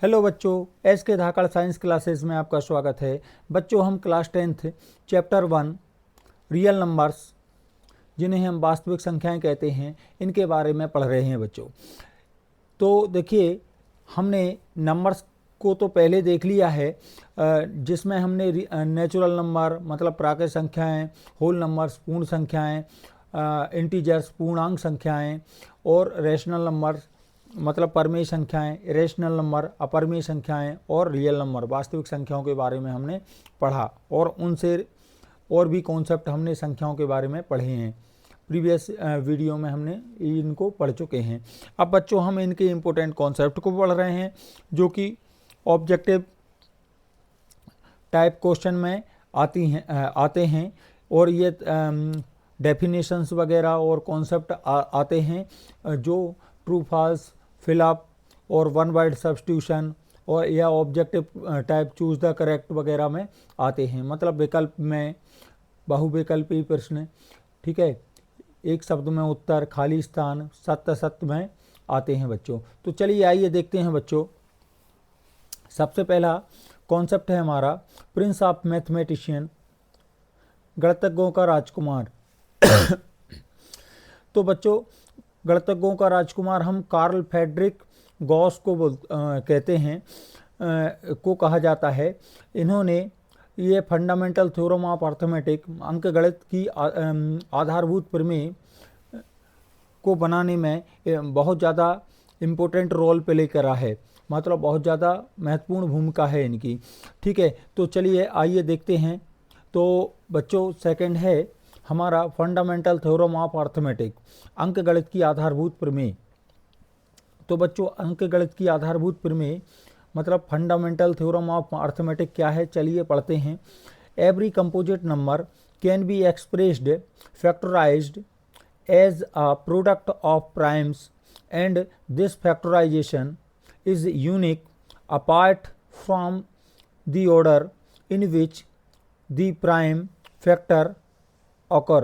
Hello बच्चों, S के धाकड़ science classes में आपका स्वागत है। बच्चों, हम class 10th chapter 1 real numbers, जिन्हें हम वास्तविक संख्याएं कहते हैं, इनके बारे में पढ़ रहे हैं बच्चों। तो देखिए, हमने नंबर्स को तो पहले देख लिया है, जिसमें हमने नेचुरल नंबर मतलब प्राकृतिक संख्याएं, होल नंबर्स पूर्ण संख्याएं, इंटीजर्स पूर्णांक संख्याएं, और रेशनल नंबर्स मतलब परमेय संख्याएं, इरेशनल नंबर अपरमेय संख्याएं, और रियल नंबर वास्तविक संख्याओं के बारे में हमने पढ़ा। और उनसे और भी कॉन्सेप्ट हमने संख्याओं के बारे में पढ़े हैं। प्रीवियस वीडियो में हमने इनको पढ़ चुके हैं। अब बच्चों, हम इनके इम्पोर्टेंट कॉन्सेप्ट को पढ़ रहे हैं, जो कि ऑब्जेक्टिव टाइप क्वेश्चन में आते हैं। और ये डेफिनेशंस वगैरह और कॉन्सेप्ट आते हैं, जो ट्रू फॉल्स, फिलअप और वन वर्ड सब्स्टिट्यूशन और या objective type choose the correct वगैरह में आते हैं। मतलब विकल्प में, बहुविकल्पी प्रश्न, ठीक है, एक शब्द में उत्तर, खाली स्थान, सत्य सत्य में आते हैं बच्चों। तो चलिए आइए देखते हैं बच्चों। सबसे पहला कॉन्सेप्ट है हमारा प्रिंस ऑफ मैथमेटिशियन, गणितज्ञों का राजकुमार। तो बच्चों, गणितज्ञों का राजकुमार हम कार्ल फ्रेडरिक गॉस को कहते हैं, को कहा जाता है। इन्होंने ये फंडामेंटल थ्योरम ऑफ अर्थमेटिक, अंकगणित की आधारभूत प्रमेय को बनाने में बहुत ज़्यादा इम्पोर्टेंट रोल प्ले करा है। मतलब बहुत ज़्यादा महत्वपूर्ण भूमिका है इनकी, ठीक है। तो चलिए आइए देखते हैं। तो बच्चों, सेकंड है हमारा फंडामेंटल थ्योरम ऑफ अर्थमेटिक, अंकगणित की आधारभूत प्रमेय। तो बच्चों, अंकगणित की आधारभूत प्रमेय मतलब फंडामेंटल थ्योरम ऑफ अर्थमेटिक क्या है, चलिए पढ़ते हैं। Every composite number can be expressed factorized as a product of primes and this factorization is unique apart from the order in which the prime factor occur.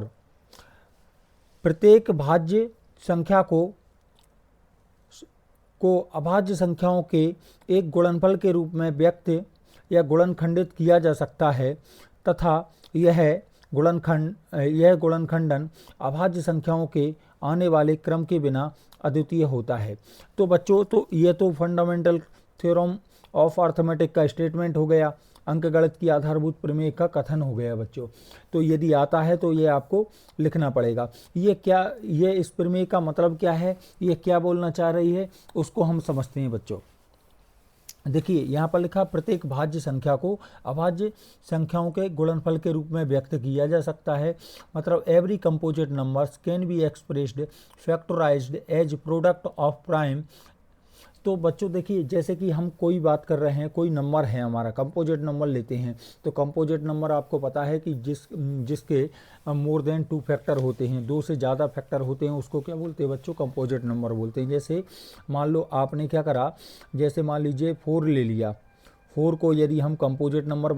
प्रत्येक भाज्य संख्या को अभाज्य संख्याओं के एक गुणनफल के रूप में व्यक्त या गुणनखंडित किया जा सकता है, तथा यह गुणनखंडन अभाज्य संख्याओं के आने वाले क्रम के बिना अद्वितीय होता है। तो बच्चों, तो ये तो फंडामेंटल थ्योरम ऑफ अर्थमेटिक का स्टेटमेंट हो गया, अंकगणित की आधारभूत प्रमेय का कथन हो गया बच्चों। तो यदि आता है तो ये आपको लिखना पड़ेगा। ये इस प्रमेय का मतलब क्या है, ये क्या बोलना चाह रही है, उसको हम समझते हैं बच्चों। देखिए, यहाँ पर लिखा प्रत्येक भाज्य संख्या को अभाज्य संख्याओं के गुणनफल के रूप में व्यक्त किया जा सकता है। मतलब every composite numbers can be expressed factorized as product of prime. तो बच्चों देखिए, जैसे कि हम कोई बात कर रहे हैं, कोई नंबर है हमारा, कंपोजिट नंबर लेते हैं। तो कंपोजिट नंबर आपको पता है कि जिसके मोर देन 2 फैक्टर होते हैं, 2 से ज़्यादा फैक्टर होते हैं, उसको क्या बोलते हैं बच्चों, कंपोजिट नंबर बोलते हैं। जैसे मान लो आपने क्या करा, जैसे मान लीजिए 4 ले लिया। 4 को यदि हम कंपोजिट नंबर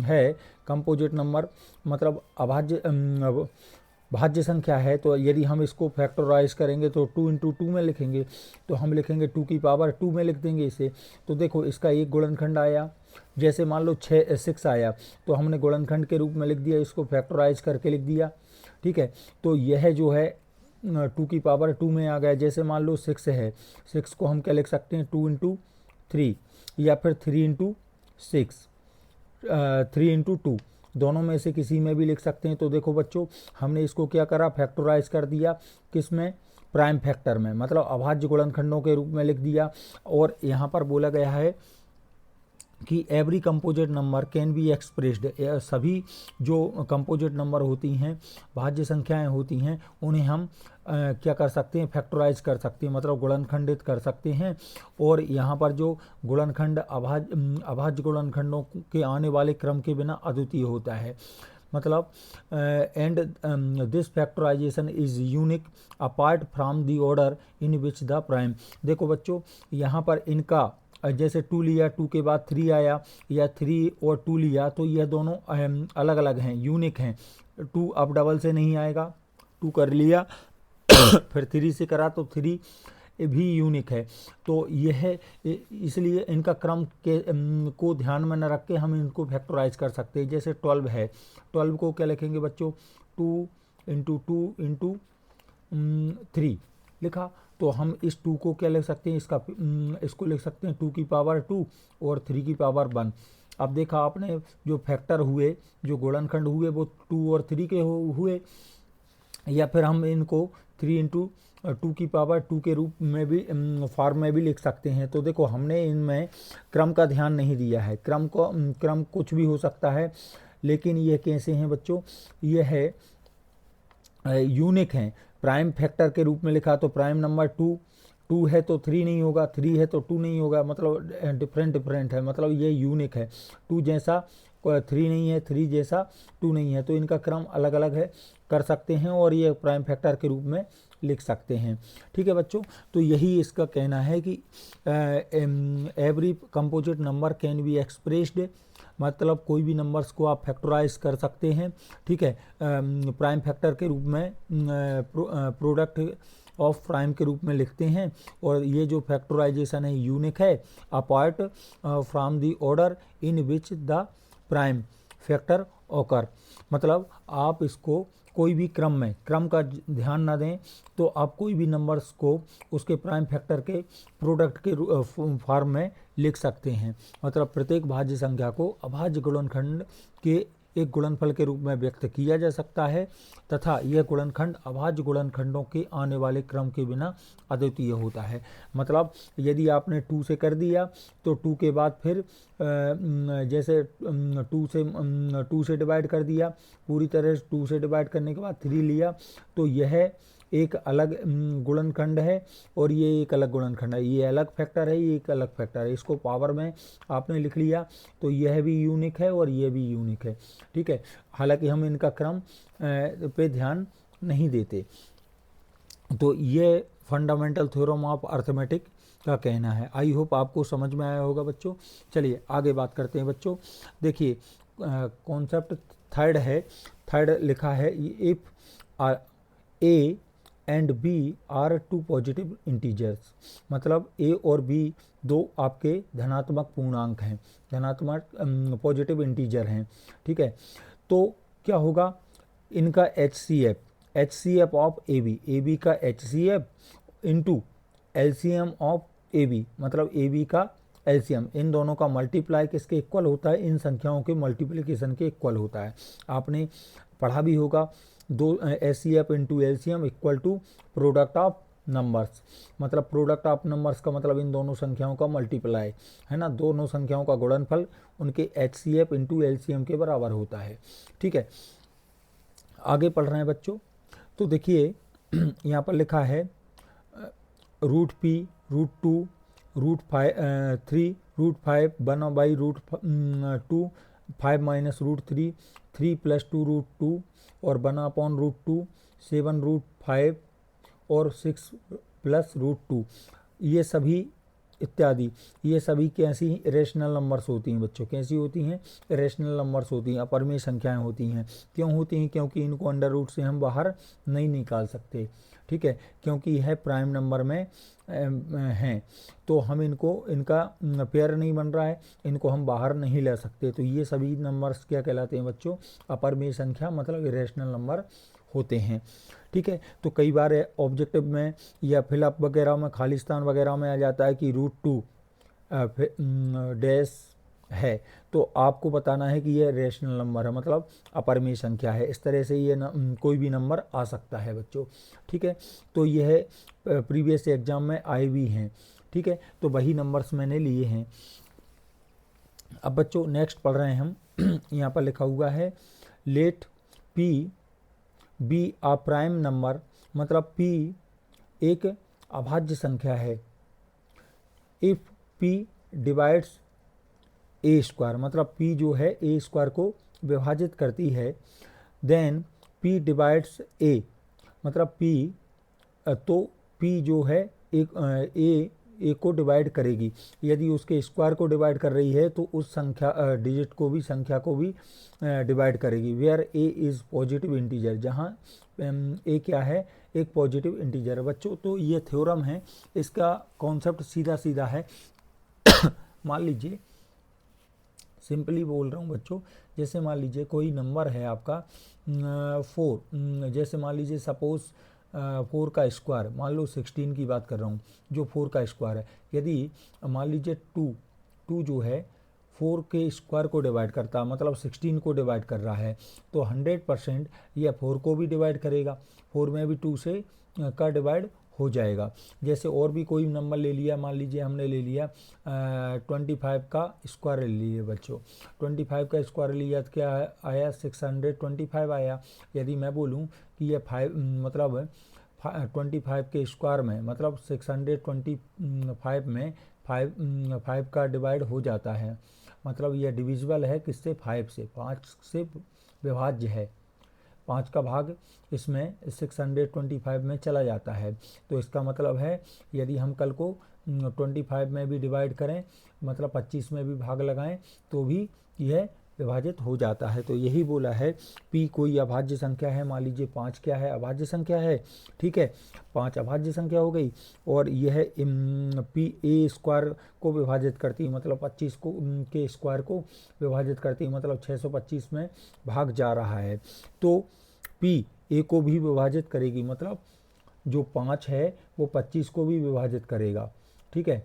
है, कंपोजिट नंबर मतलब भाज्य संख्या है, तो यदि हम इसको फैक्टराइज करेंगे तो 2 × 2 में लिखेंगे। तो हम लिखेंगे 2 की पावर 2 में लिख देंगे इसे। तो देखो, इसका एक गुणनखंड आया। जैसे मान लो 6 आया, तो हमने गुणनखंड के रूप में लिख दिया, इसको फैक्टराइज करके लिख दिया, ठीक है। तो यह जो है 2 की पावर 2 में आ गया। जैसे मान लो 6 है, 6 को हम क्या लिख सकते हैं, 2 × 3 या फिर 3 × 6, 3 × 2, दोनों में से किसी में भी लिख सकते हैं। तो देखो बच्चों, हमने इसको क्या करा, फैक्टराइज कर दिया, किस में, प्राइम फैक्टर में, मतलब अभाज्य गुणनखंडों के रूप में लिख दिया। और यहाँ पर बोला गया है कि every composite number can be expressed, सभी जो कंपोजिट नंबर होती हैं, भाज्य संख्याएं होती हैं, उन्हें हम क्या कर सकते हैं, फैक्टराइज कर सकते हैं, मतलब गुणनखंडित कर सकते हैं। और यहाँ पर जो गुणनखंड अभाज्य गुणनखंडों के आने वाले क्रम के बिना अद्वितीय होता है। मतलब and this factorization is unique apart from the order in which the prime. देखो बच्चों, यहाँ पर इनका जैसे 2 लिया, 2 के बाद 3 आया, या 3 और 2 लिया, तो यह दोनों अलग अलग हैं, यूनिक हैं। 2 अब डबल से नहीं आएगा, 2 कर लिया फिर 3 से करा तो 3 भी यूनिक है। तो यह इसलिए इनका क्रम के को ध्यान में न रख के हम इनको फैक्टराइज कर सकते हैं। जैसे 12 है, 12 को क्या लिखेंगे बच्चों, 2 इंटू 2 इंटू 3 लिखा, तो हम इस 2 को क्या लिख सकते हैं, इसको लिख सकते हैं 2 की पावर 2 और 3 की पावर 1। अब देखा आपने जो फैक्टर हुए, जो गुणनखंड हुए वो 2 और 3 के हुए, या फिर हम इनको 3 इंटू 2 की पावर 2 के रूप में भी फॉर्म में भी लिख सकते हैं। तो देखो हमने इनमें क्रम का ध्यान नहीं दिया है। क्रम कुछ भी हो सकता है, लेकिन ये कैसे हैं बच्चों, ये है यूनिक हैं। प्राइम फैक्टर के रूप में लिखा तो प्राइम नंबर 2 है तो 3 नहीं होगा, 3 है तो 2 नहीं होगा, मतलब डिफरेंट है, मतलब ये यूनिक है। 2 जैसा 3 नहीं है, 3 जैसा 2 नहीं है, तो इनका क्रम अलग अलग है, कर सकते हैं और ये प्राइम फैक्टर के रूप में लिख सकते हैं। ठीक है बच्चों, तो यही इसका कहना है कि every composite number can be expressed, मतलब कोई भी नंबर्स को आप फैक्टराइज कर सकते हैं। ठीक है, प्राइम फैक्टर के रूप में, प्रोडक्ट ऑफ प्राइम के रूप में लिखते हैं। और ये जो फैक्टराइजेशन है यूनिक है, apart from the order in which the prime factor occur, मतलब आप इसको कोई भी क्रम का ध्यान ना दें, तो आप कोई भी नंबर्स को उसके प्राइम फैक्टर के प्रोडक्ट के फॉर्म में लिख सकते हैं। मतलब प्रत्येक भाज्य संख्या को अभाज्य गुणनखंड के एक गुणनफल के रूप में व्यक्त किया जा सकता है, तथा यह गुणनखंड अभाज्य गुणनखंडों के आने वाले क्रम के बिना अद्वितीय होता है। मतलब यदि आपने 2 से कर दिया तो 2 के बाद फिर जैसे 2 से डिवाइड कर दिया, पूरी तरह से 2 से डिवाइड करने के बाद 3 लिया, तो यह एक अलग गुणनखंड है और ये एक अलग गुणनखंड है, ये अलग फैक्टर है, ये एक अलग फैक्टर है। इसको पावर में आपने लिख लिया तो यह भी यूनिक है और ये भी यूनिक है। ठीक है, हालांकि हम इनका क्रम पे ध्यान नहीं देते। तो ये फंडामेंटल थ्योरम ऑफ अर्थमेटिक का कहना है। आई होप आपको समझ में आया होगा बच्चों। चलिए आगे बात करते हैं बच्चों। देखिए कॉन्सेप्ट थर्ड है, थर्ड लिखा है, if A and B are two positive integers, मतलब ए और बी दो आपके धनात्मक पूर्णांक हैं, धनात्मक पॉजिटिव इंटीजर हैं। ठीक है, तो क्या होगा, इनका H C F of A B का H C F into LCM of A B, मतलब ए बी का एलसीएम, इन दोनों का मल्टीप्लाई किसके इक्वल होता है, इन संख्याओं के मल्टीप्लिकेशन के इक्वल होता है। आपने पढ़ा भी होगा, दो H C F into LCM equal to product of numbers, मतलब प्रोडक्ट ऑफ नंबर्स का मतलब इन दोनों संख्याओं का मल्टीप्लाई है ना, दोनों संख्याओं का गुणनफल उनके H C F into LCM के बराबर होता है। ठीक है, आगे पढ़ रहे हैं बच्चों। तो देखिए यहाँ पर लिखा है root P root 2 root 3 root 5 1 by root 2 5 minus root 3 3 plus 2 root 2 और 1 अपॉन रूट 2 7 रूट 5 और 6 प्लस रूट 2, ये सभी इत्यादि, ये सभी कैसी इरेशनल नंबर्स होती हैं बच्चों, कैसी होती हैं, इरेशनल नंबर्स होती हैं, अपरिमेय संख्याएं होती हैं। क्यों होती हैं, क्योंकि इनको अंडर रूट से हम बाहर नहीं निकाल सकते। ठीक है, क्योंकि यह प्राइम नंबर में हैं, तो हम इनका पेयर नहीं बन रहा है, इनको हम बाहर नहीं ले सकते। तो ये सभी नंबर्स क्या कहलाते हैं बच्चों, अपरिमेय संख्या, मतलब इरेशनल नंबर होते हैं। ठीक है, तो कई बार ऑब्जेक्टिव में या फिलअप वगैरह में, खालिस्तान वगैरह में आ जाता है कि रूट 2 डैश है, तो आपको बताना है कि ये रेशनल नंबर है, मतलब अपरिमेय संख्या है। इस तरह से ये कोई भी नंबर आ सकता है बच्चों। ठीक है, तो यह प्रीवियस एग्जाम में आए भी हैं। ठीक है, तो वही नंबर्स मैंने लिए हैं। अब बच्चों नेक्स्ट पढ़ रहे हैं हम यहाँ पर लिखा हुआ है लेट पी बी आ प्राइम नंबर, मतलब p एक अभाज्य संख्या है। If p divides A square, मतलब p जो है ए स्क्वायर को विभाजित करती है, देन p डिवाइड्स a, मतलब p, तो p जो है एक ए को डिवाइड करेगी। यदि उसके स्क्वायर को डिवाइड कर रही है तो उस संख्या डिजिट को भी, संख्या को भी डिवाइड करेगी। Where A is positive integer, जहाँ ए क्या है, एक पॉजिटिव इंटीजर है बच्चों। तो ये थ्योरम है, इसका कॉन्सेप्ट सीधा सीधा है। मान लीजिए, सिंपली बोल रहा हूँ बच्चों, जैसे मान लीजिए कोई नंबर है आपका 4, जैसे मान लीजिए सपोज 4 का स्क्वायर, मान लो 16 की बात कर रहा हूँ, जो 4 का स्क्वायर है। यदि मान लीजिए 2 जो है 4 के स्क्वायर को डिवाइड करता है, मतलब 16 को डिवाइड कर रहा है, तो 100% यह 4 को भी डिवाइड करेगा। 4 में भी 2 से का डिवाइड हो जाएगा। जैसे और भी कोई नंबर ले लिया, मान लीजिए हमने ले लिया 25 का स्क्वायर ले लिए बच्चों। 25 का स्क्वायर लिया तो क्या आया, 625 आया। यदि मैं बोलूँ कि ये 5 मतलब 25 के स्क्वायर में, मतलब 625 में 5 का डिवाइड हो जाता है, मतलब यह डिविजिबल है किससे, 5 से, 5 से विभाज्य है। 5 का भाग इसमें 625 में चला जाता है। तो इसका मतलब है यदि हम कल को 25 में भी डिवाइड करें, मतलब 25 में भी भाग लगाएं, तो भी यह विभाजित हो जाता है। तो यही बोला है, p कोई अभाज्य संख्या है, मान लीजिए 5 क्या है, अभाज्य संख्या है, ठीक है, 5 अभाज्य संख्या हो गई, और यह p a स्क्वायर को विभाजित करती है, मतलब 25 को के स्क्वायर को विभाजित करती है, मतलब 625 में भाग जा रहा है। तो p a को भी विभाजित करेगी, मतलब जो 5 है वो 25 को भी विभाजित करेगा, ठीक है।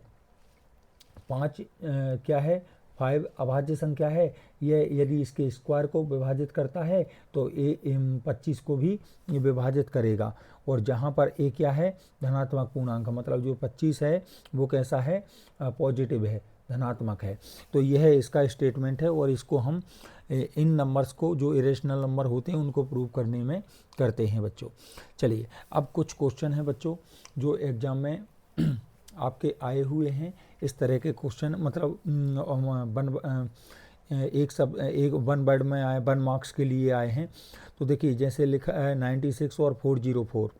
5 क्या है, 5 अभाज्य संख्या है, यह यदि इसके स्क्वायर को विभाजित करता है तो ए 25 को भी विभाजित करेगा। और जहाँ पर ए क्या है, धनात्मक पूर्णांक, मतलब जो 25 है वो कैसा है, पॉजिटिव है, धनात्मक है। तो यह इसका स्टेटमेंट है, और इसको हम इन नंबर्स को, जो इरेशनल नंबर होते हैं, उनको प्रूव करने में करते हैं बच्चों। चलिए, अब कुछ क्वेश्चन हैं बच्चों जो एग्जाम में आपके आए हुए हैं। इस तरह के क्वेश्चन, मतलब एक वन वर्ड में आए, 1 मार्क्स के लिए आए हैं। तो देखिए, जैसे लिखा है 96 और 404,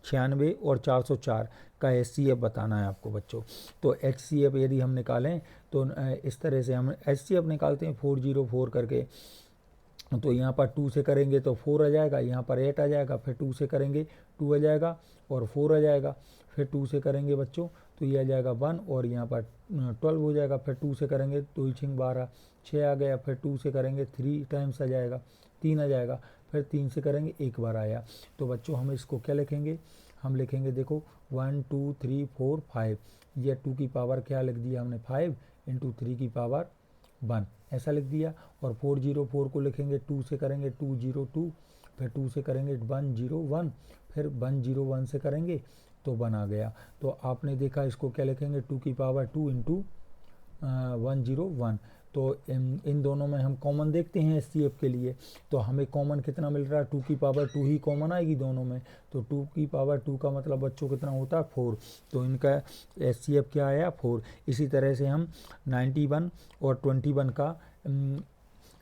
96 और 404 का HCF बताना है आपको बच्चों। तो HCF यदि हम निकालें तो इस तरह से हम HCF निकालते हैं 404 करके। तो यहाँ पर 2 से करेंगे तो 4 आ जाएगा, यहाँ पर 8 आ जाएगा, फिर 2 से करेंगे 2 आ जाएगा, और 4 आ जाएगा, फिर 2 से करेंगे बच्चों तो ये आ जाएगा 1, और यहाँ पर 12 हो जाएगा, फिर 2 से करेंगे 2 6 12, 6 आ गया, फिर 2 से करेंगे 3 टाइम्स आ जाएगा, 3 आ जाएगा, फिर 3 से करेंगे 1 बार आया। तो बच्चों हम इसको क्या लिखेंगे, हम लिखेंगे देखो 1 2 3 4 5, ये 2 की पावर क्या लिख दिया हमने, 5 इंटू 3 की पावर 1, ऐसा लिख दिया। और 404 को लिखेंगे 2 से करेंगे 202, फिर 2 से करेंगे 101, फिर 101 से करेंगे तो 1 आ गया। तो आपने देखा, इसको क्या लिखेंगे, 2 की पावर 2 इंटू 101। तो इन दोनों में हम कॉमन देखते हैं HCF के लिए, तो हमें कॉमन कितना मिल रहा है, 2 की पावर 2 ही कॉमन आएगी दोनों में। तो 2 की पावर 2 का मतलब बच्चों कितना होता है, 4। तो इनका HCF क्या आया, 4। इसी तरह से हम 91 और 21 का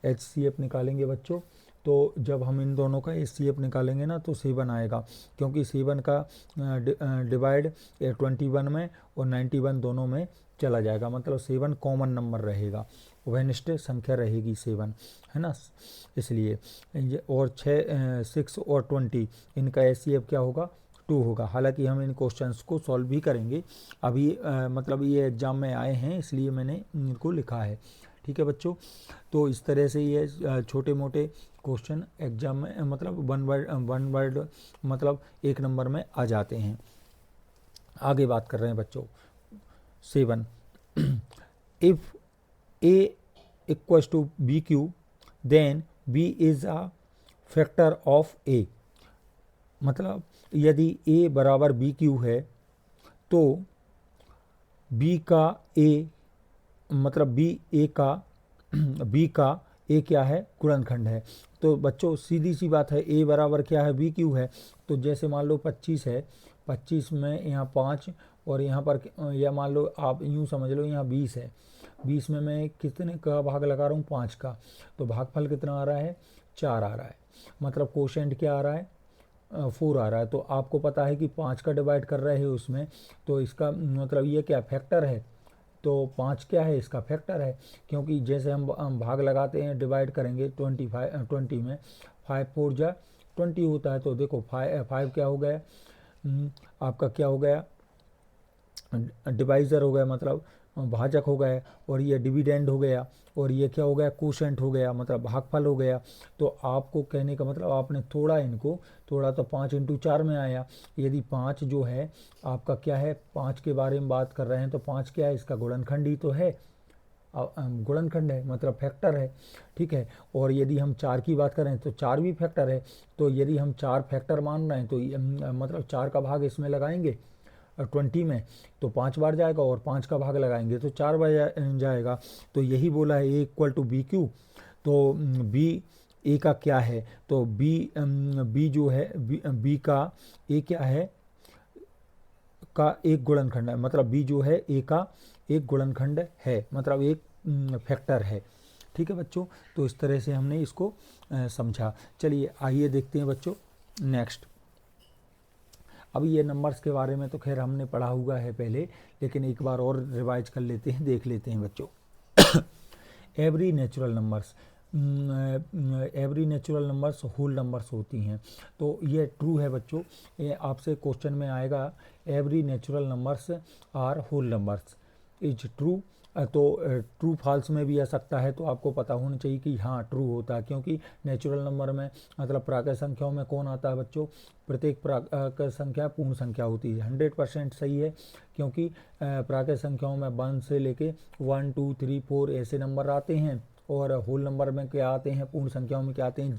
HCF निकालेंगे बच्चों। तो जब हम इन दोनों का HCF निकालेंगे ना तो 7 आएगा, क्योंकि 7 का डिवाइड 21 में और 91 दोनों में चला जाएगा, मतलब 7 कॉमन नंबर रहेगा, वेनिस्टे संख्या रहेगी 7, है ना, इसलिए। और 6 और 20 इनका HCF क्या होगा, 2 होगा। हालांकि हम इन क्वेश्चंस को सॉल्व भी करेंगे, अभी मतलब ये एग्ज़ाम में आए हैं इसलिए मैंने इनको लिखा है, ठीक है बच्चों। तो इस तरह से ये छोटे मोटे क्वेश्चन एग्जाम में, मतलब वन वर्ड मतलब 1 नंबर में आ जाते हैं। आगे बात कर रहे हैं बच्चों 7, if A equals to BQ then B is a factor of A, मतलब यदि A बराबर BQ है तो B का A, मतलब B का A क्या है, गुणनखंड है। तो बच्चों सीधी सी बात है, A बराबर क्या है, BQ है। तो जैसे मान लो 25 है, 25 में यहाँ 5, और यहाँ पर या मान लो आप यूँ समझ लो यहाँ 20 है, 20 में मैं कितने का भाग लगा रहा हूँ, 5 का। तो भागफल कितना आ रहा है, 4 आ रहा है, मतलब कोशेंट क्या आ रहा है, 4 आ रहा है, तो आपको पता है कि 5 का डिवाइड कर रहे हैं उसमें, तो इसका मतलब ये क्या फैक्टर है, तो 5 क्या है, इसका फैक्टर है। क्योंकि जैसे हम भाग लगाते हैं, डिवाइड करेंगे 20 में, 5 4 जा 20 होता है। तो देखो 5 क्या हो गया, आपका क्या हो गया, डिवाइज़र हो गया, मतलब भाजक हो गया, और ये डिविडेंड हो गया, और ये क्या हो गया, कोशेंट हो गया, मतलब भागफल हो गया। तो आपको कहने का मतलब आपने थोड़ा इनको थोड़ा, तो 5 × 4 में आया। यदि 5 जो है आपका क्या है, 5 के बारे में बात कर रहे हैं, तो 5 क्या है, इसका गुणनखंड ही तो है, गुणनखंड है, मतलब फैक्टर है, ठीक है। और यदि हम 4 की बात करें तो 4 भी फैक्टर है। तो यदि हम 4 फैक्टर मान रहे हैं, तो मतलब 4 का भाग इसमें लगाएंगे 20 में, तो 5 बार जाएगा, और 5 का भाग लगाएंगे तो 4 बार जाएगा। तो यही बोला है A=BQ। तो बी ए का क्या है, तो बी जो है, बी का ए क्या है, का एक गुणनखंड है, मतलब बी जो है ए का एक गुणनखंड है, मतलब एक फैक्टर है, ठीक है बच्चों। तो इस तरह से हमने इसको समझा। चलिए आइए देखते हैं बच्चों नेक्स्ट। अब ये नंबर्स के बारे में तो खैर हमने पढ़ा हुआ है पहले, लेकिन एक बार और रिवाइज कर लेते हैं, देख लेते हैं बच्चों। Every natural numbers, every natural numbers whole numbers होती हैं। तो ये ट्रू है बच्चों, ये आपसे क्वेश्चन में आएगा, every natural numbers are whole numbers is true. तो ट्रू फॉल्स में भी आ सकता है, तो आपको पता होना चाहिए कि हाँ ट्रू होता है, क्योंकि नेचुरल नंबर में मतलब प्राकृत संख्याओं में कौन आता है बच्चों, प्रत्येक प्राकृत संख्या पूर्ण संख्या होती है। 100% सही है, क्योंकि प्राकृत संख्याओं में 1 से लेके 1 2 3 4 ऐसे नंबर आते हैं, और होल नंबर में क्या आते हैं, पूर्ण संख्याओं में क्या आते हैं,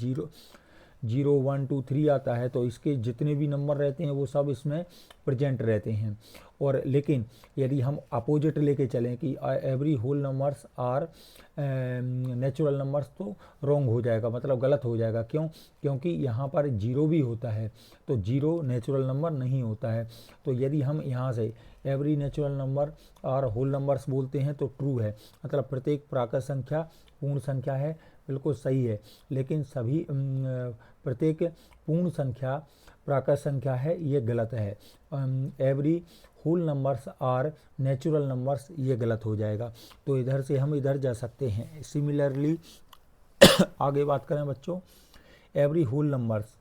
0 1 2 3 आता है। तो इसके जितने भी नंबर रहते हैं वो सब इसमें प्रेजेंट रहते हैं। और लेकिन यदि हम अपोजिट लेके चलें कि every whole numbers are natural numbers, तो रॉन्ग हो जाएगा, मतलब गलत हो जाएगा। क्यों, क्योंकि यहाँ पर 0 भी होता है, तो 0 नेचुरल नंबर नहीं होता है। तो यदि हम यहाँ से एवरी नेचुरल नंबर और होल नंबर्स बोलते हैं तो ट्रू है, मतलब प्रत्येक प्राकृत संख्या पूर्ण संख्या है, बिल्कुल सही है। लेकिन सभी प्रत्येक पूर्ण संख्या प्राकृत संख्या है, ये गलत है। Every whole numbers are natural numbers, ये गलत हो जाएगा। तो इधर से हम इधर जा सकते हैं। सिमिलरली आगे बात करें बच्चों, every whole numbers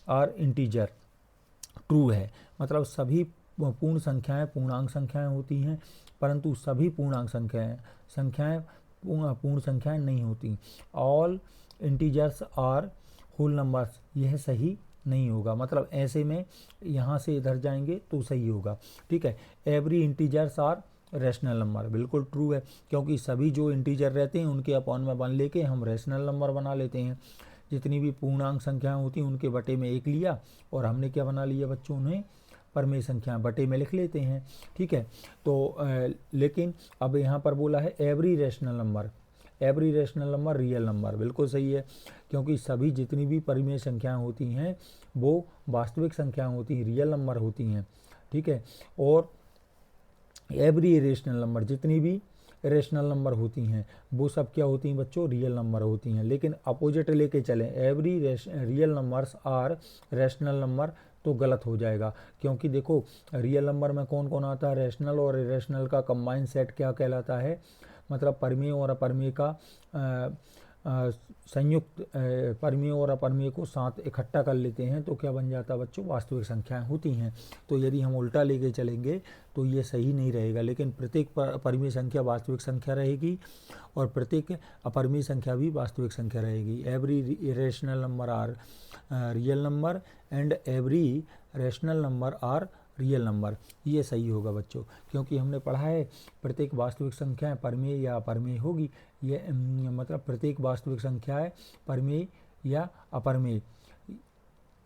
are integer, true है, मतलब सभी पूर्ण संख्याएं पूर्णांक संख्याएं होती हैं, परंतु सभी पूर्णांक संख्याएं पूर्ण संख्याएं नहीं होती। All integers are whole numbers, यह सही नहीं होगा, मतलब ऐसे में यहाँ से इधर जाएंगे तो सही होगा, ठीक है। Every integers are rational number, बिल्कुल ट्रू है, क्योंकि सभी जो इंटीजर रहते हैं उनके अपॉन में 1 लेके हम रैशनल नंबर बना लेते हैं। जितनी भी पूर्णांक संख्याएं होती हैं उनके बटे में 1 लिया, और हमने क्या बना लिया बच्चों, उन्हें परमेय संख्या बटे में लिख लेते हैं, ठीक है। तो लेकिन अब यहाँ पर बोला है every rational number, every rational number real number, बिल्कुल सही है, क्योंकि सभी जितनी भी परिमेय संख्याएं होती हैं वो वास्तविक संख्याएं होती हैं, रियल नंबर होती हैं, ठीक है। और एवरी रेशनल नंबर, जितनी भी रेशनल नंबर होती हैं वो सब क्या होती हैं बच्चों, रियल नंबर होती हैं। लेकिन अपोजिट लेके चलें, every real numbers are rational number, तो गलत हो जाएगा, क्योंकि देखो रियल नंबर में कौन कौन आता है, रैशनल और इरेशनल का कंबाइंड सेट क्या कहलाता है, मतलब परमेय और अपरमेय का संयुक्त, परमेय और अपरमेय को साथ इकट्ठा कर लेते हैं तो क्या बन जाता है बच्चों, वास्तविक संख्याएं होती हैं। तो यदि हम उल्टा लेके चलेंगे तो ये सही नहीं रहेगा, लेकिन प्रत्येक परमेय संख्या वास्तविक संख्या रहेगी और प्रत्येक अपरमेय संख्या भी वास्तविक संख्या रहेगी। Every rational number are real number and every rational number are real number, ये सही होगा बच्चों, क्योंकि हमने पढ़ा है प्रत्येक वास्तविक संख्या परमेय या अपरमेय होगी। ये मतलब प्रत्येक वास्तविक संख्या है परमेय या अपरमेय,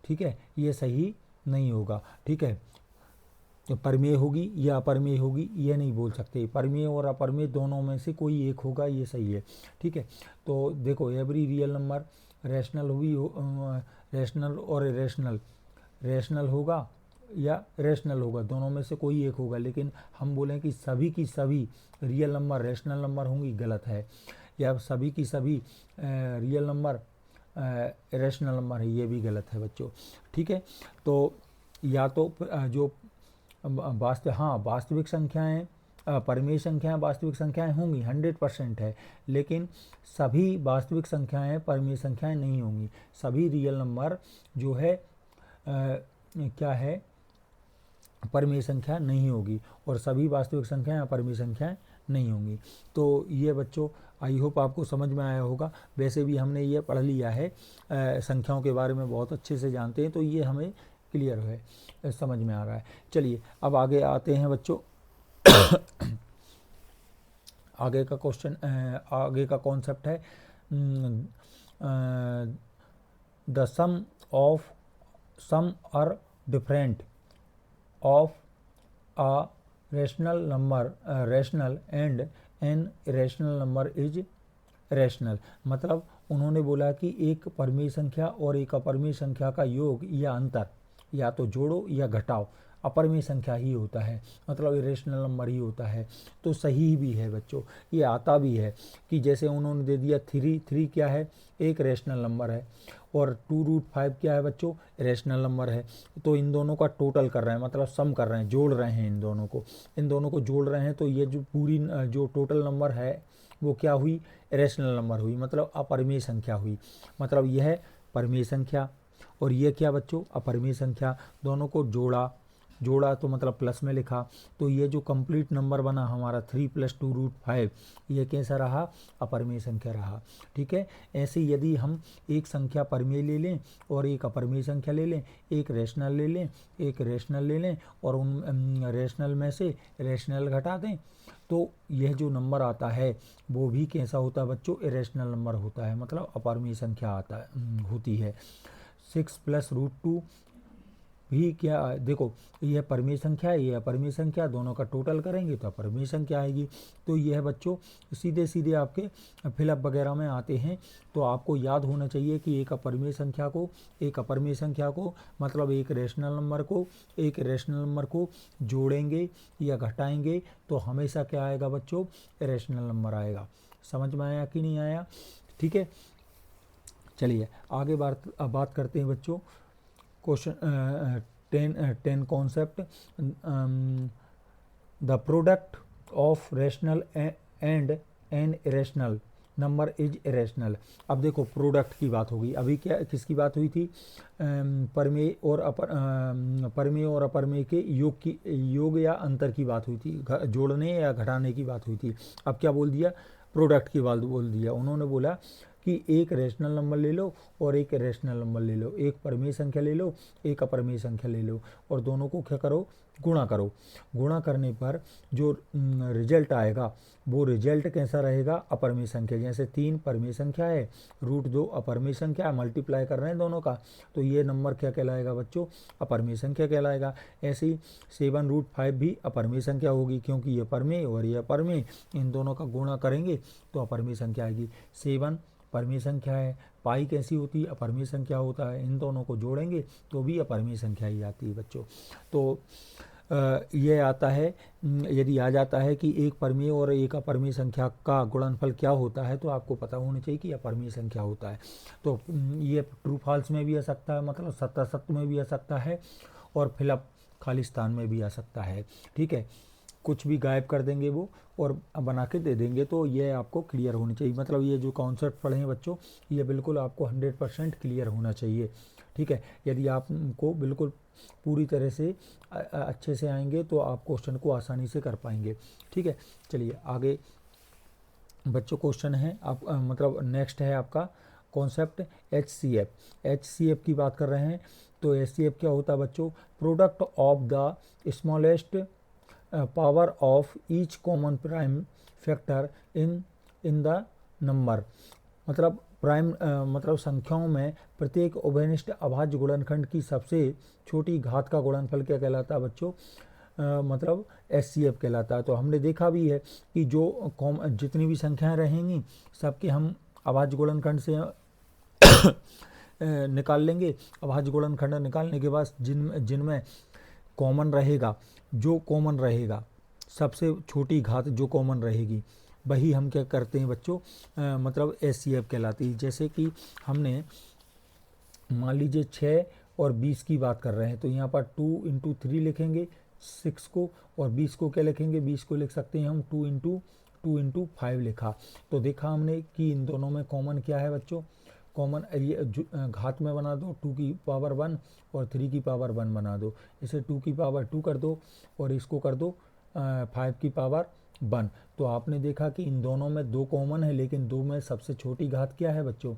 ठीक है, ये सही नहीं होगा, ठीक है। तो परमेय होगी या अपरमेय होगी ये नहीं बोल सकते, परमेय और अपरमेय दोनों में से कोई एक होगा, ये सही है, ठीक है। तो देखो एवरी रियल नंबर रैशनल होगी, रैशनल और इरेशनल, रैशनल होगा या रैशनल होगा, दोनों में से कोई एक होगा। लेकिन हम बोलें कि सभी की सभी रियल नंबर रैशनल नंबर होंगी, गलत है। या सभी की सभी रियल नंबर इरेशनल नंबर है, ये भी गलत है बच्चों। ठीक है, तो या तो जो वास्तविक संख्याएं, परिमेय संख्याएं वास्तविक संख्याएं होंगी, 100% है, लेकिन सभी वास्तविक संख्याएं परिमेय संख्याएं नहीं होंगी। सभी रियल नंबर जो है क्या है, परिमेय संख्या नहीं होगी, और सभी वास्तविक संख्याएं परिमेय संख्याएं नहीं होंगी। तो ये बच्चों आई होप आपको समझ में आया होगा। वैसे भी हमने ये पढ़ लिया है, संख्याओं के बारे में बहुत अच्छे से जानते हैं, तो ये हमें क्लियर है, समझ में आ रहा है। चलिए अब आगे आते हैं बच्चों। आगे का क्वेश्चन, आगे का कॉन्सेप्ट है the sum are different of a rational number rational and an irrational number is rational। मतलब उन्होंने बोला कि एक परिमेय संख्या और एक अपरिमेय संख्या का योग या अंतर या तो जोड़ो या घटाओ अपरिमेय संख्या ही होता है, मतलब इरेशनल नंबर ही होता है। तो सही भी है बच्चों, ये आता भी है कि जैसे उन्होंने दे दिया 3 क्या है, एक रेशनल नंबर है, और 2√5 क्या है बच्चों, रेशनल नंबर है। तो इन दोनों का टोटल कर रहे हैं, मतलब सम कर रहे हैं, जोड़ रहे हैं, इन दोनों को जोड़ रहे हैं। तो ये जो पूरी जो टोटल नंबर है वो क्या हुई, रेशनल नंबर हुई, मतलब अपरिमेय संख्या हुई। मतलब यह परिमेय संख्या और ये क्या बच्चों, अपरिमेय संख्या, दोनों को जोड़ा तो मतलब प्लस में लिखा, तो ये जो कंप्लीट नंबर बना हमारा 3 + 2√5, ये कैसा रहा, अपरिमेय संख्या रहा। ठीक है, ऐसे यदि हम एक संख्या परिमेय ले लें और एक अपरिमेय संख्या ले लें, एक रेशनल ले लें, एक रेशनल ले लें, और उन रेशनल में से रेशनल घटा दें, तो यह जो नंबर आता है वो भी कैसा होता है बच्चों, इरेशनल नंबर होता है, मतलब अपरिमेय संख्या होती है। 6 + √2 भी क्या, देखो यह परिमेय संख्या है, ये अपरिमेय संख्या, दोनों का टोटल करेंगे तो अपरिमेय संख्या आएगी। तो यह बच्चों सीधे आपके फिलअप वगैरह में आते हैं। तो आपको याद होना चाहिए कि एक अपरिमेय संख्या को, एक अपरिमेय संख्या को, मतलब एक रेशनल नंबर को, एक रेशनल नंबर को जोड़ेंगे या घटाएंगे तो हमेशा क्या आएगा बच्चों, रेशनल नंबर आएगा। समझ में आया कि नहीं आया? ठीक है, चलिए आगे बात करते हैं बच्चों। Question 10 concept, the product of rational and an irrational number is irrational. अब देखो प्रोडक्ट की बात होगी, अभी क्या किसकी बात हुई थी, परिमेय और अपरिमेय के योग या अंतर की बात हुई थी, जोड़ने या घटाने की बात हुई थी। अब क्या बोल दिया, प्रोडक्ट की बात बोल दिया। उन्होंने बोला कि एक रेशनल नंबर ले लो और एक इरेशनल नंबर ले लो, एक परिमेय संख्या ले लो, एक अपरिमेय संख्या ले लो, और दोनों को क्या करो, गुणा करो। गुणा करने पर जो रिजल्ट आएगा वो रिजल्ट कैसा रहेगा, अपरिमेय संख्या। जैसे 3 परिमेय संख्या है, √2 अपरिमेय संख्या, मल्टीप्लाई कर रहे हैं दोनों का, तो ये नंबर क्या कहलाएगा बच्चों, अपरिमेय संख्या कहलाएगा। ऐसे ही 7√5 भी अपरिमेय संख्या होगी, क्योंकि ये परिमेय और ये अपरिमेय, इन दोनों का गुणा करेंगे तो अपरिमेय संख्या आएगी। 7 परिमेय संख्या है, पाई कैसी होती है, अपरिमेय संख्या होता है, इन दोनों को जोड़ेंगे तो भी अपरिमेय संख्या ही आती है बच्चों। तो ये आता है, यदि आ जाता है कि एक परिमेय और एक अपरिमेय संख्या का गुणनफल क्या होता है, तो आपको पता होना चाहिए कि अपरिमेय संख्या होता है। तो ये ट्रू फॉल्स में भी आ सकता है, मतलब सत्य में भी आ सकता है, और फिलअप खाली स्थान में भी आ सकता है। ठीक है, कुछ भी गायब कर देंगे वो और बना के दे देंगे, तो ये आपको क्लियर होनी चाहिए। मतलब ये जो कॉन्सेप्ट पढ़े हैं बच्चों, ये बिल्कुल आपको 100% क्लियर होना चाहिए। ठीक है, यदि आपको बिल्कुल पूरी तरह से अच्छे से आएंगे तो आप क्वेश्चन को आसानी से कर पाएंगे। ठीक है, चलिए आगे बच्चों क्वेश्चन है आप मतलब नेक्स्ट है आपका कॉन्सेप्ट HCF की बात कर रहे हैं। तो HCF क्या होता है बच्चों, product of the smallest power of each common prime factor in the number. मतलब प्राइम मतलब संख्याओं में प्रत्येक उभयनिष्ठ अभाज्य गुणनखंड की सबसे छोटी घात का गुणनफल क्या कहलाता है बच्चों, मतलब HCF कहलाता है। तो हमने देखा भी है कि जो जितनी भी संख्याएं रहेंगी सबके हम अभाज्य गुणनखंड से निकाल लेंगे। अभाज्य गुणनखंड निकालने के बाद जिनमें कॉमन रहेगा, जो कॉमन रहेगा, सबसे छोटी घात जो कॉमन रहेगी वही हम क्या करते हैं बच्चों, मतलब SCF कहलाती है। जैसे कि हमने मान लीजिए 6 और 20 की बात कर रहे हैं, तो यहाँ पर 2 × 3 लिखेंगे 6 को, और 20 को क्या लिखेंगे, 20 को लिख सकते हैं हम 2 × 5 लिखा। तो देखा हमने कि इन दोनों में कॉमन क्या है बच्चों, कॉमन ये घात में बना दो 2 की पावर 1 और 3 की पावर 1 बना दो, इसे 2 की पावर 2 कर दो और इसको कर दो 5 की पावर 1। तो आपने देखा कि इन दोनों में 2 कॉमन है, लेकिन 2 में सबसे छोटी घात क्या है बच्चों,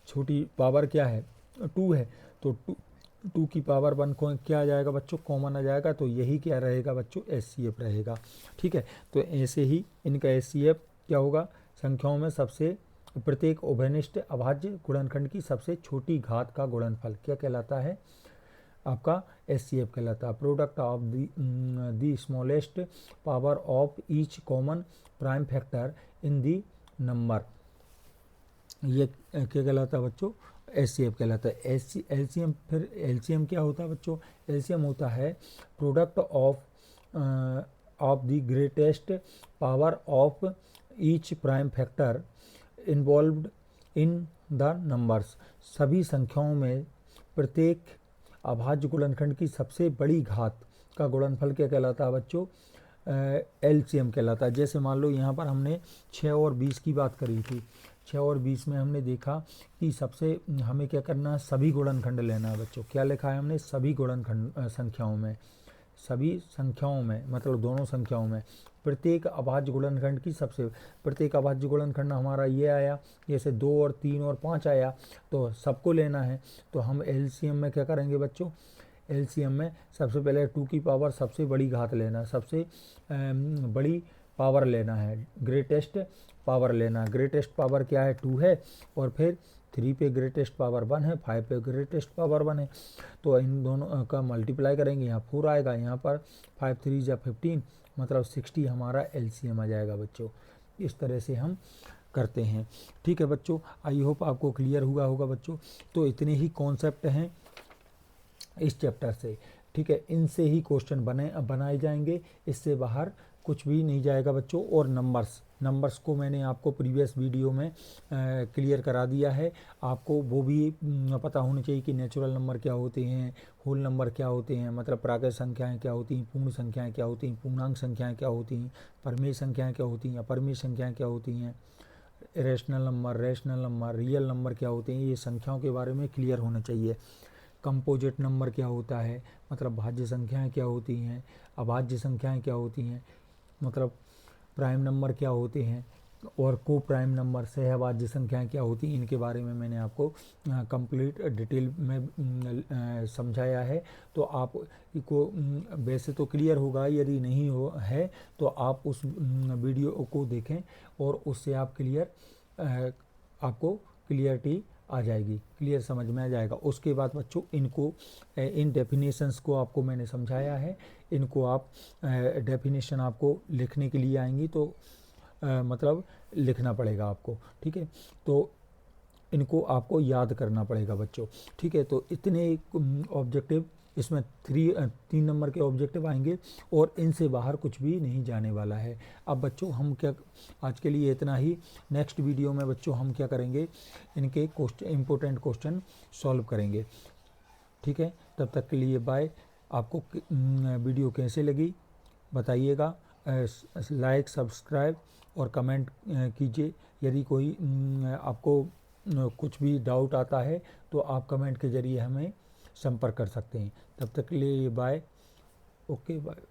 छोटी पावर क्या है, 2 है। तो 2 की पावर 1 को क्या आ जाएगा बच्चों, कॉमन आ जाएगा। तो यही क्या रहेगा बच्चों, SCF रहेगा। ठीक है, तो ऐसे ही इनका SCF क्या होगा, संख्याओं में सबसे प्रत्येक उभयनिष्ठ अभाज्य गुणनखंड की सबसे छोटी घात का गुणनफल क्या कहलाता है, आपका SCF कहलाता है। Product of the smallest power of each common prime factor in the number, ये क्या कहलाता है बच्चों, SCF कहलाता है। LCM, फिर LCM क्या होता है बच्चों, LCM होता है product of the greatest power of each prime factor involved in the numbers. सभी संख्याओं में प्रत्येक अभाज्य गुणनखंड की सबसे बड़ी घात का गुणनफल क्या कहलाता है बच्चों, LCM कहलाता है। जैसे मान लो यहाँ पर हमने 6 और 20 की बात करी थी, 6 और 20 में हमने देखा कि सबसे हमें क्या करना है, सभी गुणनखंड लेना है बच्चों। क्या लिखा है हमने, सभी गुणनखंड संख्याओं में, सभी संख्याओं में मतलब दोनों संख्याओं में प्रत्येक अभाज्य गुणनखंड की सबसे, प्रत्येक अभाज्य गुणनखंड हमारा ये आया, जैसे 2 और 3 और 5 आया, तो सबको लेना है। तो हम LCM में क्या करेंगे बच्चों, LCM में सबसे पहले 2 की पावर सबसे बड़ी घात लेना है, सबसे बड़ी पावर लेना है, ग्रेटेस्ट पावर लेना है। ग्रेटेस्ट पावर क्या है, 2 है, और फिर 3 पे ग्रेटेस्ट पावर 1 है, 5 पे ग्रेटेस्ट पावर 1 है। तो इन दोनों का मल्टीप्लाई करेंगे, यहाँ 4 आएगा, यहाँ पर 5 3 × 15 मतलब 60 हमारा LCM आ जाएगा बच्चों। इस तरह से हम करते हैं। ठीक है बच्चों, आई होप आपको क्लियर हुआ होगा बच्चों। तो इतने ही कॉन्सेप्ट हैं इस चैप्टर से। ठीक है, इनसे ही क्वेश्चन बनाए जाएंगे, इससे बाहर कुछ भी नहीं जाएगा बच्चों। और नंबर्स को मैंने आपको प्रीवियस वीडियो में क्लियर करा दिया है। आपको वो भी पता होना चाहिए कि नेचुरल नंबर क्या होते हैं, होल नंबर क्या होते हैं, मतलब प्राकृत संख्याएं क्या होती हैं, पूर्ण संख्याएं क्या होती हैं, पूर्णांक संख्याएं क्या होती हैं, परमेय संख्याएं क्या होती हैं, अपरमेय संख्याएं क्या होती हैं, रेशनल नंबर, रियल नंबर क्या होते हैं, ये संख्याओं के बारे में क्लियर होना चाहिए। कंपोजिट नंबर क्या होता है, मतलब भाज्य संख्याएं क्या होती हैं, अभाज्य संख्याएं क्या होती हैं, मतलब प्राइम नंबर क्या होते हैं, और को प्राइम नंबर सहभाज्य संख्याएं क्या होती हैं, इनके बारे में मैंने आपको कंप्लीट डिटेल में समझाया है। तो आप को वैसे तो क्लियर होगा, यदि नहीं हो है तो आप उस वीडियो को देखें और उससे आप आपको क्लियरिटी आ जाएगी, क्लियर समझ में आ जाएगा। उसके बाद बच्चों इनको इन डेफिनेशंस को आपको मैंने समझाया है, इनको आप डेफिनेशन आपको लिखने के लिए आएंगी, तो मतलब लिखना पड़ेगा आपको। ठीक है, तो इनको आपको याद करना पड़ेगा बच्चों। ठीक है, तो इतने ऑब्जेक्टिव इसमें 3 नंबर के ऑब्जेक्टिव आएंगे और इनसे बाहर कुछ भी नहीं जाने वाला है। अब बच्चों हम क्या, आज के लिए इतना ही। नेक्स्ट वीडियो में बच्चों हम क्या करेंगे, इनके इम्पोर्टेंट क्वेश्चन सॉल्व करेंगे। ठीक है, तब तक के लिए बाय। आपको वीडियो कैसे लगी बताइएगा, लाइक सब्सक्राइब और कमेंट कीजिए। यदि कोई आपको कुछ भी डाउट आता है तो आप कमेंट के ज़रिए हमें संपर्क कर सकते हैं। तब तक के लिए बाय, ओके बाय।